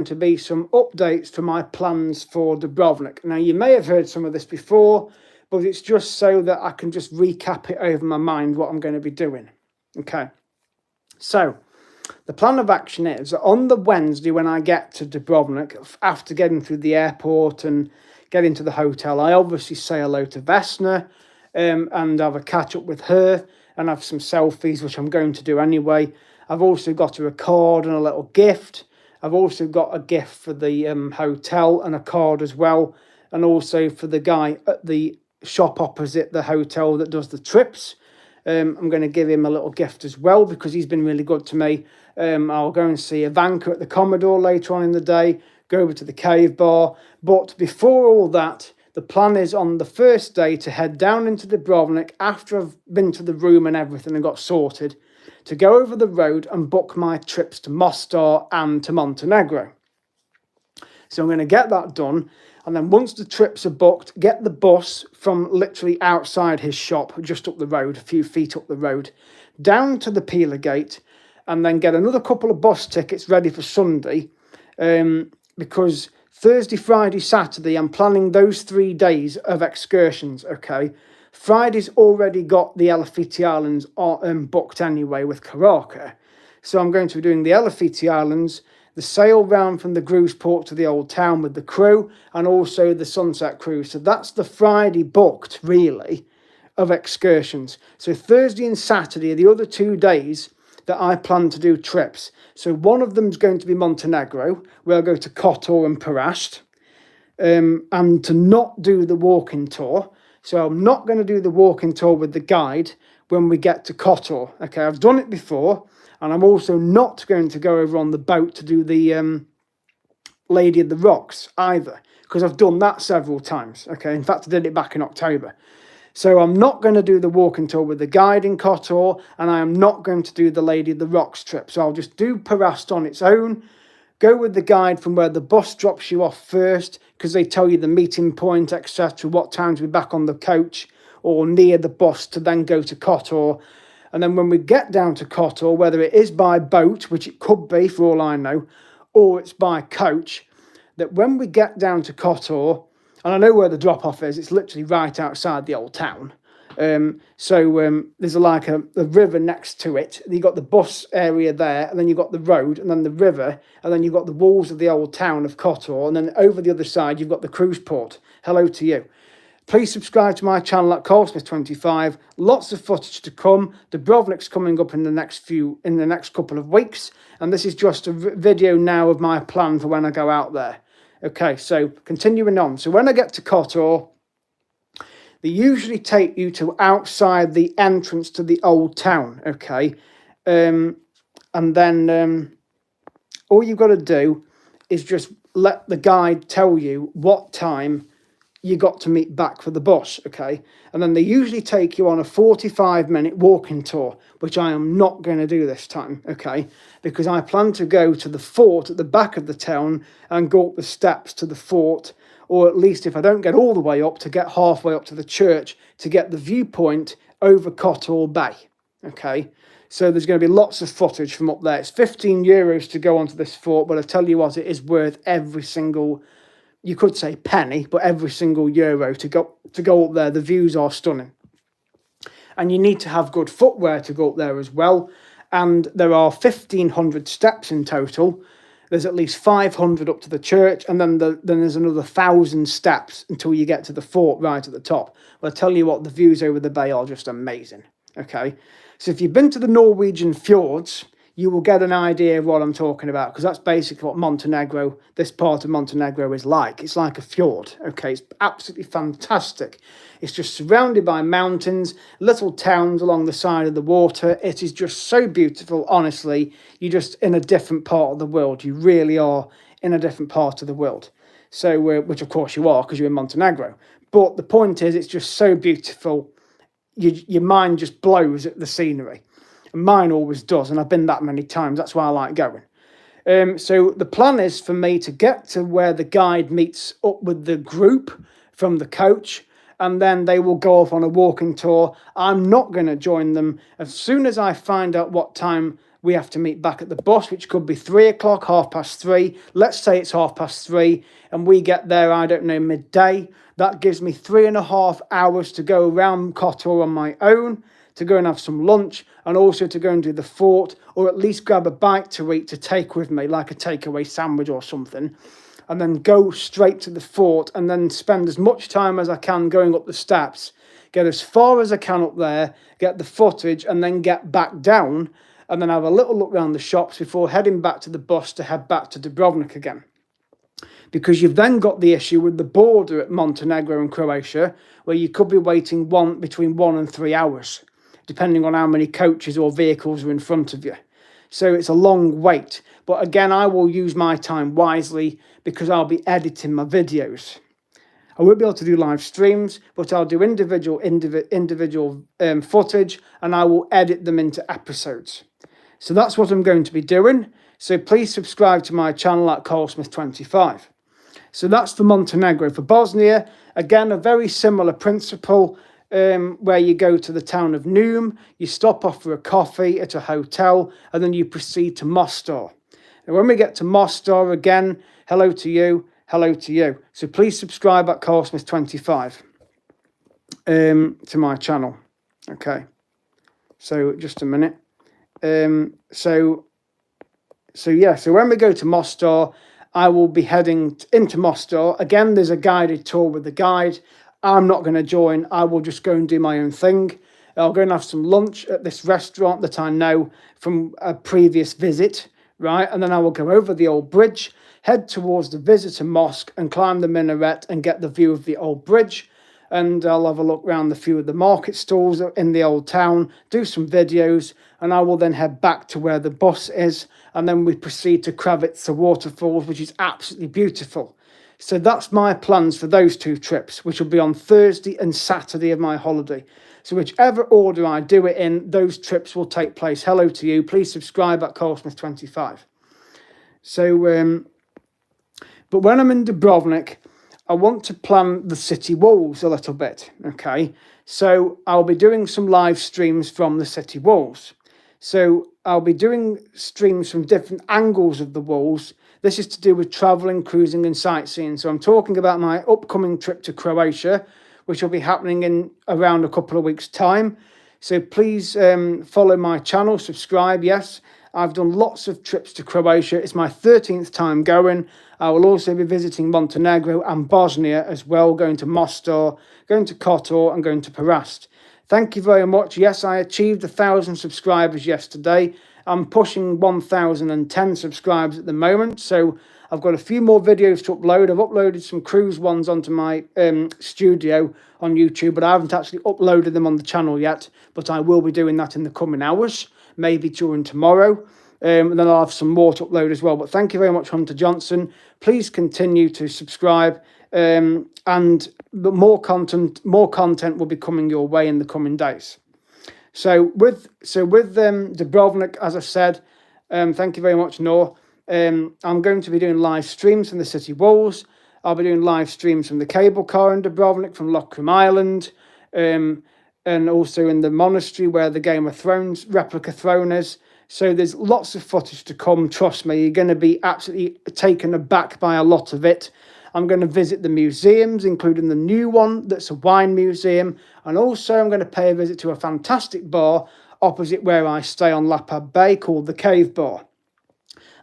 to be some updates to my plans for Dubrovnik. Now, you may have heard some of this before, but it's just so that I can just recap it over my mind what I'm going to be doing. Okay, so the plan of action is that on the Wednesday when I get to Dubrovnik, after getting through the airport and getting to the hotel, I obviously say hello to Vesna and have a catch up with her and have some selfies, which I'm going to do anyway. I've also got her a card and a little gift. I've also got a gift for the hotel and a card as well, and also for the guy at the shop opposite the hotel that does the trips. I'm going to give him a little gift as well because he's been really good to me. I'll go and see Ivanka at the Commodore later on in the day, go over to the cave bar. But before all that, the plan is on the first day to head down into Dubrovnik after I've been to the room and everything and got sorted, to go over the road and book my trips to Mostar and to Montenegro. So I'm going to get that done. And then once the trips are booked, get the bus from literally outside his shop, just up the road, a few feet up the road, down to the Pila Gate, and then get another couple of bus tickets ready for Sunday. Because Thursday, Friday, Saturday, I'm planning those 3 days of excursions, okay? Friday's already got the Elefiti Islands booked anyway with Karaka. So I'm going to be doing the Elefiti Islands, the sail round from the cruise port to the old town with the crew, and also the sunset cruise. So that's the Friday booked, really, of excursions. So Thursday and Saturday are the other 2 days that I plan to do trips. So one of them's going to be Montenegro, where I'll go to Kotor and Perast, and to not do the walking tour. So I'm not going to do the walking tour with the guide when we get to Kotor. Okay, I've done it before, and I'm also not going to go over on the boat to do the Lady of the Rocks either, because I've done that several times. Okay, in fact, I did it back in October. So I'm not going to do the walking tour with the guide in Kotor, and I am not going to do the Lady of the Rocks trip. So I'll just do Perast on its own, go with the guide from where the bus drops you off first, because they tell you the meeting point, etc., what time to be back on the coach or near the bus to then go to Kotor. And then when we get down to Kotor, whether it is by boat, which it could be for all I know, or it's by coach, that when we get down to Kotor, and I know where the drop-off is, it's literally right outside the old town. There's like a river next to it. You've got the bus area there, and then you've got the road, and then the river, and then you've got the walls of the old town of Kotor, and then over the other side, you've got the cruise port. Hello to you. Please subscribe to my channel at Carlsmith25. Lots of footage to come. Dubrovnik's coming up in the next couple of weeks, and this is just a video now of my plan for when I go out there. Okay, so continuing on. So when I get to Kotor, they usually take you to outside the entrance to the old town, okay? And then all you've got to do is just let the guide tell you what time you got to meet back for the bus, okay? And then they usually take you on a 45-minute walking tour, which I am not going to do this time, okay? Because I plan to go to the fort at the back of the town and go up the steps to the fort, or at least if I don't get all the way up, to get halfway up to the church to get the viewpoint over Kotor Bay, okay? So there's going to be lots of footage from up there. It's €15 to go onto this fort, but I tell you what, it is worth every single, you could say penny, but every single euro to go up there. The views are stunning. And you need to have good footwear to go up there as well. And there are 1,500 steps in total. There's at least 500 up to the church, and then there's another 1,000 steps until you get to the fort right at the top. But I tell you what, the views over the bay are just amazing. Okay, so if you've been to the Norwegian fjords, you will get an idea of what I'm talking about, because that's basically what Montenegro, this part of Montenegro, is like. It's like a fjord, okay? It's absolutely fantastic. It's just surrounded by mountains, little towns along the side of the water. It is just so beautiful, honestly. You're just in a different part of the world. You really are in a different part of the world. So, which of course you are, because you're in Montenegro. But the point is, it's just so beautiful. Your mind just blows at the scenery. Mine always does, and I've been that many times. That's why I like going. So the plan is for me to get to where the guide meets up with the group from the coach, and then they will go off on a walking tour. I'm not going to join them. As soon as I find out what time we have to meet back at the bus, which could be 3 o'clock, 3:30. Let's say it's 3:30 and we get there, I don't know, midday. That gives me 3.5 hours to go around Kotor on my own, to go and have some lunch, and also to go and do the fort, or at least grab a bite to eat to take with me, like a takeaway sandwich or something, and then go straight to the fort and then spend as much time as I can going up the steps, get as far as I can up there, get the footage, and then get back down, and then have a little look around the shops before heading back to the bus to head back to Dubrovnik again. Because you've then got the issue with the border at Montenegro and Croatia, where you could be waiting between 1 and 3 hours, depending on how many coaches or vehicles are in front of you. So it's a long wait. But again, I will use my time wisely because I'll be editing my videos. I won't be able to do live streams, but I'll do individual footage, and I will edit them into episodes. So that's what I'm going to be doing. So please subscribe to my channel at CarlSmith25. So that's for Montenegro. For Bosnia, again, a very similar principle, where you go to the town of Neum, you stop off for a coffee at a hotel, and then you proceed to Mostar. And when we get to Mostar, again, hello to you, hello to you. So please subscribe at CarlSmith25 to my channel. Okay, so just a minute. So when we go to Mostar, I will be heading into Mostar. Again, there's a guided tour with the guide. I'm not going to join. I will just go and do my own thing. I'll go and have some lunch at this restaurant that I know from a previous visit, right? And then I will go over the old bridge, head towards the visitor mosque and climb the minaret and get the view of the old bridge. And I'll have a look around a few of the market stalls in the old town, do some videos, and I will then head back to where the bus is, and then we proceed to Kravica waterfalls, which is absolutely beautiful. So that's my plans for those 2 trips, which will be on Thursday and Saturday of my holiday. So whichever order I do it in, those trips will take place. Hello to you. Please subscribe at CarlSmith25. So, but when I'm in Dubrovnik, I want to plan the city walls a little bit, okay? So I'll be doing some live streams from the city walls. So I'll be doing streams from different angles of the walls. This is to do with travelling, cruising and sightseeing. So I'm talking about my upcoming trip to Croatia, which will be happening in around a couple of weeks' time. So please follow my channel, subscribe, yes. I've done lots of trips to Croatia. It's my 13th time going. I will also be visiting Montenegro and Bosnia as well, going to Mostar, going to Kotor and going to Perast. Thank you very much. Yes, I achieved 1,000 subscribers yesterday. I'm pushing 1,010 subscribers at the moment, so I've got a few more videos to upload. I've uploaded some cruise ones onto my studio on YouTube, but I haven't actually uploaded them on the channel yet, but I will be doing that in the coming hours, maybe during tomorrow. And then I'll have some more to upload as well. But thank you very much, Hunter Johnson. Please continue to subscribe, and more content will be coming your way in the coming days. So with Dubrovnik, as I said, thank you very much, Noor. I'm going to be doing live streams from the city walls. I'll be doing live streams from the cable car in Dubrovnik, from Lockram Island, and also in the monastery where the Game of Thrones replica throne is. So there's lots of footage to come, trust me. You're going to be absolutely taken aback by a lot of it. I'm going to visit the museums, including the new one that's a wine museum. And also I'm going to pay a visit to a fantastic bar opposite where I stay on Lapad Bay called the Cave Bar.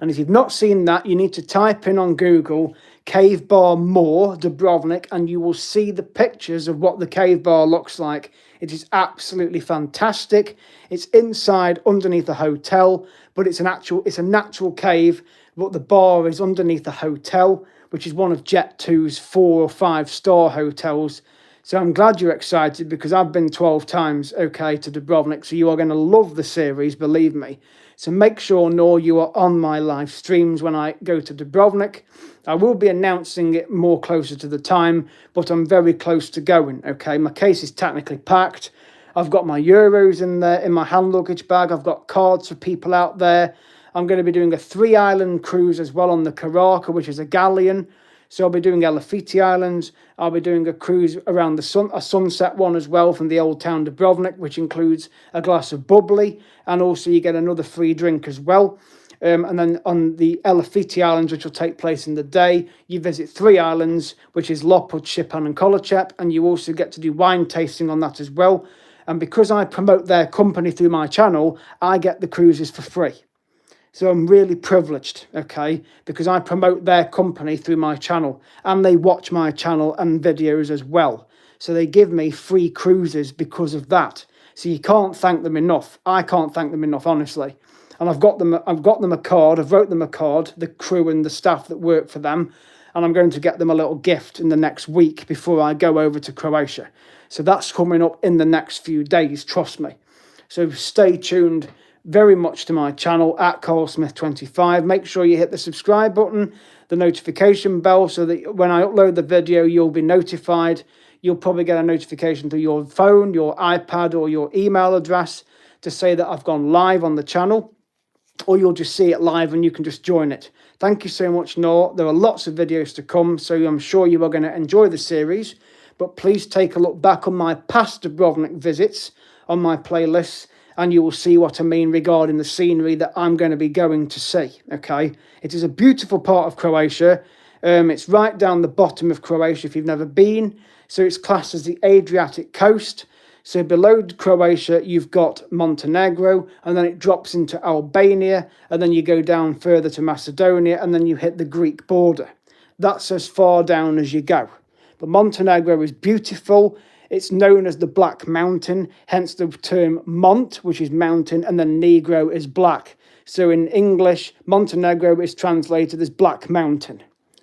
And if you've not seen that, you need to type in on Google Cave Bar More Dubrovnik and you will see the pictures of what the Cave Bar looks like. It is absolutely fantastic. It's inside underneath a hotel, but it's a natural cave, but the bar is underneath a hotel, which is one of Jet2's 4 or 5 star hotels. So I'm glad you're excited because I've been 12 times, okay, to Dubrovnik. So you are going to love the series, believe me. So make sure, Noor, you are on my live streams when I go to Dubrovnik. I will be announcing it more closer to the time, but I'm very close to going, okay? My case is technically packed. I've got my euros in there in my hand luggage bag. I've got cards for people out there. I'm going to be doing a 3-island cruise as well on the Carraca, which is a galleon. So I'll be doing Elefiti Islands. I'll be doing a cruise around a sunset one as well from the old town Dubrovnik, which includes a glass of bubbly, and also you get another free drink as well. And then on the Elefiti Islands, which will take place in the day, you visit 3 islands, which is Lopud, Shipan and Kolocep, and you also get to do wine tasting on that as well. And because I promote their company through my channel, I get the cruises for free. So I'm really privileged, okay, because I promote their company through my channel, and they watch my channel and videos as well. So they give me free cruises because of that. So you can't thank them enough. I can't thank them enough, honestly. And I've got them a card. I've wrote them a card, the crew and the staff that work for them, and I'm going to get them a little gift in the next week before I go over to Croatia. So that's coming up in the next few days, trust me. So stay tuned very much to my channel at CarlSmith25. Make sure you hit the subscribe button, the notification bell, so that when I upload the video, you'll be notified. You'll probably get a notification to your phone, your iPad, or your email address to say that I've gone live on the channel, or you'll just see it live and you can just join it. Thank you so much, Noor. There are lots of videos to come, so I'm sure you are going to enjoy the series. But please take a look back on my past Dubrovnik visits on my playlists, and you will see what I mean regarding the scenery that I'm going to be going to see, okay? It is a beautiful part of Croatia. It's right down the bottom of Croatia if you've never been. So it's classed as the Adriatic coast. So below Croatia, you've got Montenegro, and then it drops into Albania, and then you go down further to Macedonia, and then you hit the Greek border. That's as far down as you go. But Montenegro is beautiful. It's known as the Black Mountain, hence the term Mont, which is mountain, and then Negro is black. So in English, Montenegro is translated as Black Mountain.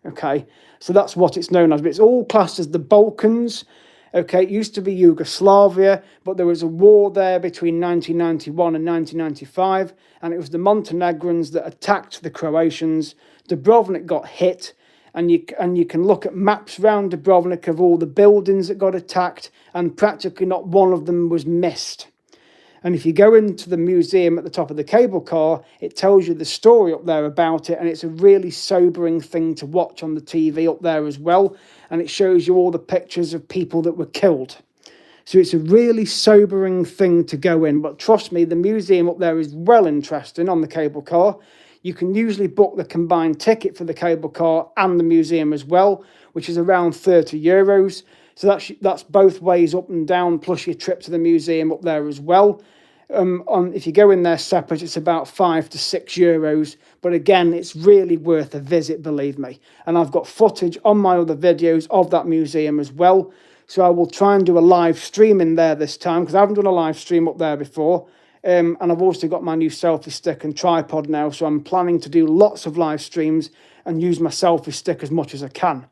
Okay, so that's what it's known as. But it's all classed as the Balkans. Okay, it used to be Yugoslavia, but there was a war there between 1991 and 1995, and it was the Montenegrins that attacked the Croatians. Dubrovnik got hit, and you can look at maps around Dubrovnik of all the buildings that got attacked, and practically not one of them was missed. And if you go into the museum at the top of the cable car, it tells you the story up there about it, and it's a really sobering thing to watch on the TV up there as well, and it shows you all the pictures of people that were killed. So it's a really sobering thing to go in, but trust me, the museum up there is well interesting on the cable car. You can usually book the combined ticket for the cable car and the museum as well, which is around €30. So that's both ways up and down, plus your trip to the museum up there as well. If you go in there separate, it's about €5 to €6. But again, it's really worth a visit, believe me. And I've got footage on my other videos of that museum as well. So I will try and do a live stream in there this time, because I haven't done a live stream up there before. And I've also got my new selfie stick and tripod now. So I'm planning to do lots of live streams and use my selfie stick as much as I can.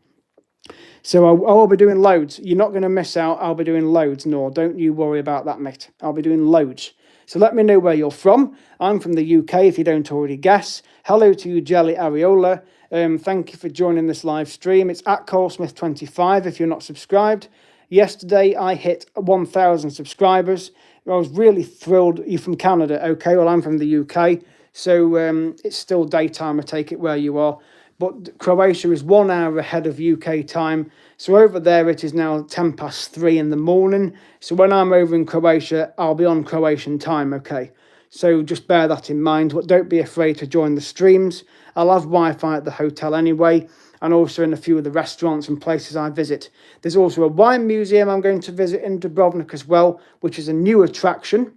So I'll be doing loads. You're not going to miss out. I'll be doing loads, Noor. Don't you worry about that, mate. I'll be doing loads. So let me know where you're from. I'm from the UK, if you don't already guess. Hello to you, Jelly Areola. Thank you for joining this live stream. It's at CarlSmith25 if you're not subscribed. Yesterday, I hit 1,000 subscribers. I was really thrilled. You're from Canada. Okay, well, I'm from the UK. So it's still daytime, I take it, where you are. But Croatia is 1 hour ahead of UK time. So over there, it is now 3:10 in the morning. So when I'm over in Croatia, I'll be on Croatian time, okay? So just bear that in mind. But don't be afraid to join the streams. I'll have Wi-Fi at the hotel anyway, and also in a few of the restaurants and places I visit. There's also a wine museum I'm going to visit in Dubrovnik as well, which is a new attraction.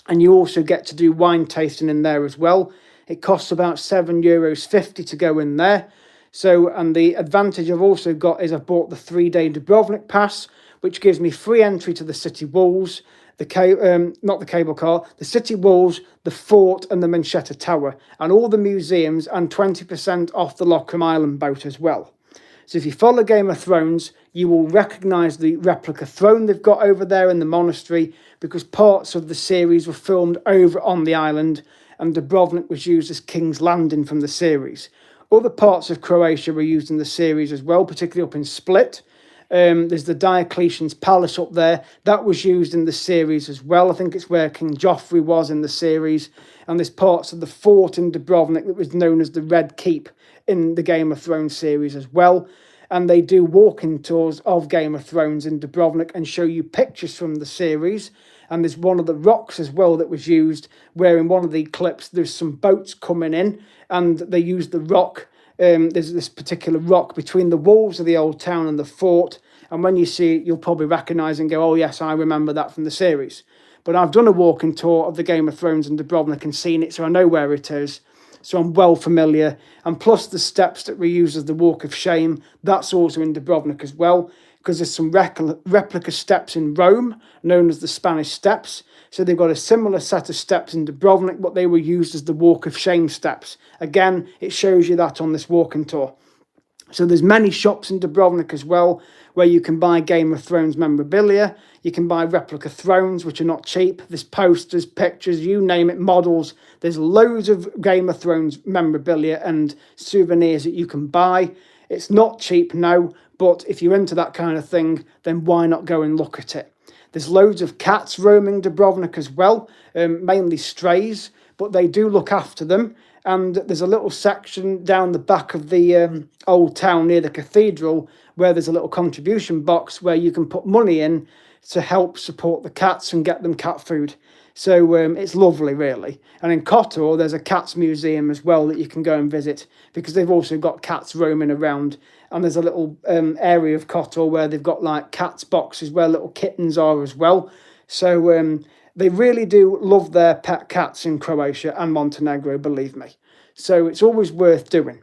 And you also get to do wine tasting in there as well. It costs about €7.50 to go in there. So, and the advantage I've also got is I've bought the 3-day Dubrovnik pass, which gives me free entry to the city walls, not the cable car, the city walls, the fort and the Manchetta Tower, and all the museums, and 20% off the Lockram Island boat as well. So if you follow Game of Thrones, you will recognise the replica throne they've got over there in the monastery, because parts of the series were filmed over on the island, and Dubrovnik was used as King's Landing from the series. Other parts of Croatia were used in the series as well, particularly up in Split. There's the Diocletian's Palace up there. That was used in the series as well. I think it's where King Joffrey was in the series. And there's parts of the fort in Dubrovnik that was known as the Red Keep in the Game of Thrones series as well. And they do walking tours of Game of Thrones in Dubrovnik and show you pictures from the series. And there's one of the rocks as well that was used, where in one of the clips there's some boats coming in and they use the rock. There's this particular rock between the walls of the old town and the fort. And when you see it, you'll probably recognise and go, oh yes, I remember that from the series. But I've done a walking tour of the Game of Thrones in Dubrovnik and seen it, so I know where it is. So I'm well familiar. And plus the steps that we use as the Walk of Shame, that's also in Dubrovnik as well, because there's some replica steps in Rome, known as the Spanish Steps. So they've got a similar set of steps in Dubrovnik, but they were used as the Walk of Shame steps. Again, it shows you that on this walking tour. So there's many shops in Dubrovnik as well, where you can buy Game of Thrones memorabilia. You can buy replica thrones, which are not cheap. There's posters, pictures, you name it, models. There's loads of Game of Thrones memorabilia and souvenirs that you can buy. It's not cheap, no, but if you're into that kind of thing, then why not go and look at it? There's loads of cats roaming Dubrovnik as well, mainly strays, but they do look after them. And there's a little section down the back of the old town near the cathedral where there's a little contribution box where you can put money in to help support the cats and get them cat food. So it's lovely, really. And in Kotor, there's a cats museum as well that you can go and visit, because they've also got cats roaming around. And there's a little area of Kotor where they've got like cats boxes where little kittens are as well. So they really do love their pet cats in Croatia and Montenegro, believe me. So it's always worth doing.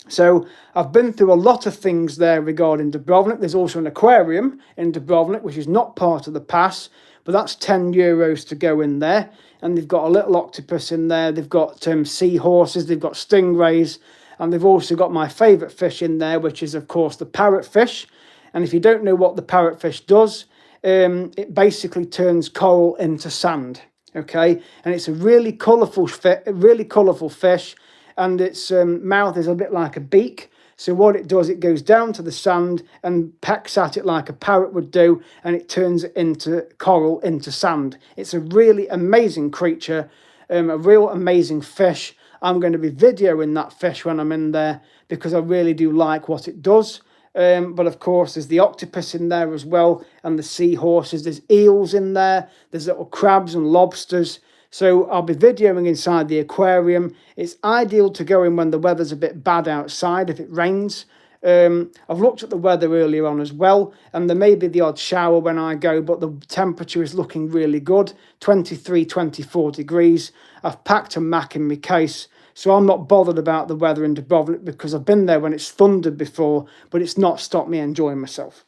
So I've been through a lot of things there regarding Dubrovnik. There's also an aquarium in Dubrovnik, which is not part of the pass, but that's €10 to go in there. And they've got a little octopus in there. They've got seahorses. They've got stingrays. And they've also got my favourite fish in there, which is, of course, the parrotfish. And if you don't know what the parrotfish does, it basically turns coral into sand. Okay, and it's a really colourful fish, and its mouth is a bit like a beak. So what it does, it goes down to the sand and pecks at it like a parrot would do, and it turns it into coral, into sand. It's a really amazing creature, a real amazing fish. I'm going to be videoing that fish when I'm in there because I really do like what it does. But of course, there's the octopus in there as well, and the seahorses. There's eels in there. There's little crabs and lobsters. So I'll be videoing inside the aquarium. It's ideal to go in when the weather's a bit bad outside, if it rains. I've looked at the weather earlier on as well, and there may be the odd shower when I go, but the temperature is looking really good, 23, 24 degrees. I've packed a Mac in my case, so I'm not bothered about the weather in Dubrovnik because I've been there when it's thundered before, but it's not stopped me enjoying myself.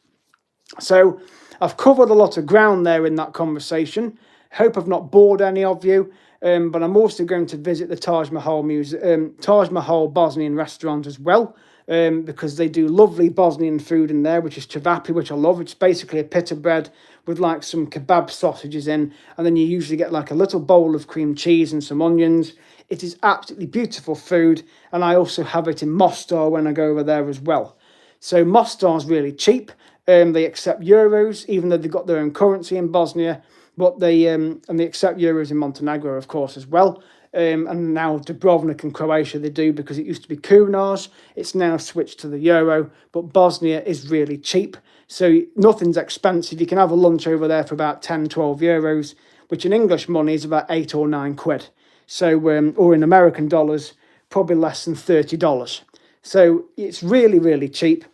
So I've covered a lot of ground there in that conversation. Hope I've not bored any of you, but I'm also going to visit the Taj Mahal Bosnian restaurant as well, because they do lovely Bosnian food in there, which is cevapi, which I love. It's basically a pita bread with like some kebab sausages in, and then you usually get like a little bowl of cream cheese and some onions. It is absolutely beautiful food, and I also have it in Mostar when I go over there as well. So Mostar's really cheap. They accept euros, even though they've got their own currency in Bosnia, but they accept euros in Montenegro, of course, as well. And now Dubrovnik and Croatia, they do, because it used to be kunars. It's now switched to the euro, but Bosnia is really cheap. So nothing's expensive. You can have a lunch over there for about 10, 12 euros, which in English money is about 8 or 9 quid. So, or in American dollars, probably less than $30. So it's really, really cheap.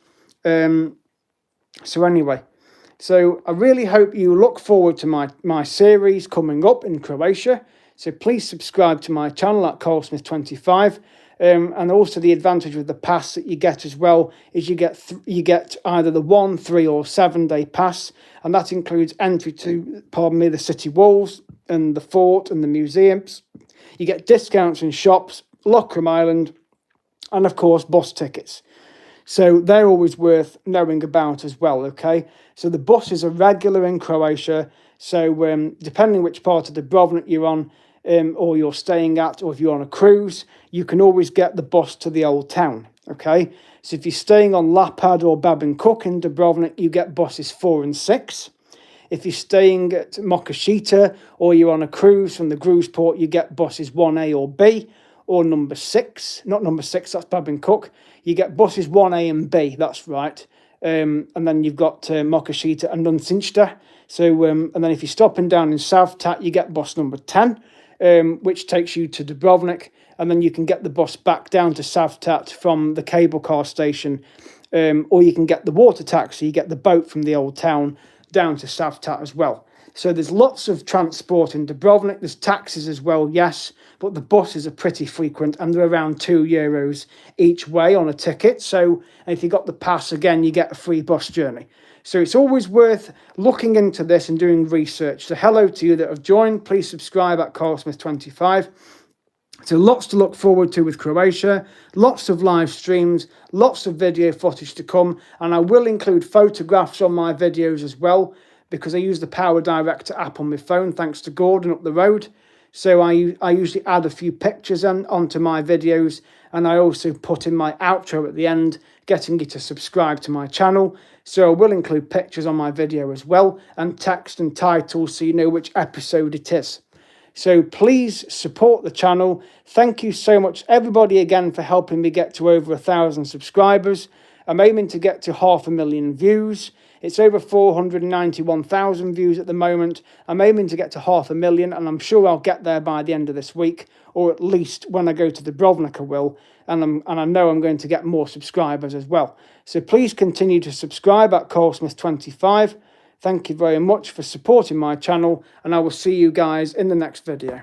So anyway, so I really hope you look forward to my series coming up in Croatia. So please subscribe to my channel at CarlSmith25. And also the advantage with the pass that you get as well is you get either the 1, 3 or 7 day pass, and that includes entry to, the city walls and the fort and the museums. You get discounts in shops, Lockram Island, and of course bus tickets. So they're always worth knowing about as well, okay? So the buses are regular in Croatia. So depending which part of Dubrovnik you're on, or you're staying at, or if you're on a cruise, you can always get the bus to the old town. Okay, so if you're staying on Lapad or Babin-Cook in Dubrovnik, you get buses 4 and 6. If you're staying at Mokoshita or you're on a cruise from the cruise port, you get buses 1A or B, or number 6. Not number 6, that's Babin-Cook. You get buses 1A and B, that's right. And then you've got Mokoshita and Nunsinsta. So, and then if you're stopping down in Savtat, you get bus number 10, which takes you to Dubrovnik. And then you can get the bus back down to Savtat from the cable car station, or you can get the water taxi, you get the boat from the old town down to Savtat as well. So there's lots of transport in Dubrovnik. There's taxis as well, yes, but the buses are pretty frequent and they're around €2 each way on a ticket. So if you got the pass, again, you get a free bus journey. So it's always worth looking into this and doing research. So hello to you that have joined. Please subscribe at CarlSmith25. So lots to look forward to with Croatia, lots of live streams, lots of video footage to come, and I will include photographs on my videos as well, because I use the Power Director app on my phone, thanks to Gordon up the road. So I usually add a few pictures onto my videos, and I also put in my outro at the end, getting you to subscribe to my channel. So I will include pictures on my video as well, and text and titles so you know which episode it is. So please support the channel. Thank you so much, everybody, again, for helping me get to over 1,000 subscribers. I'm aiming to get to 500,000 views. It's over 491,000 views at the moment. I'm aiming to get to 500,000, and I'm sure I'll get there by the end of this week, or at least when I go to Dubrovnik I will. And I know I'm going to get more subscribers as well. So please continue to subscribe at CarlSmith25. Thank you very much for supporting my channel, and I will see you guys in the next video.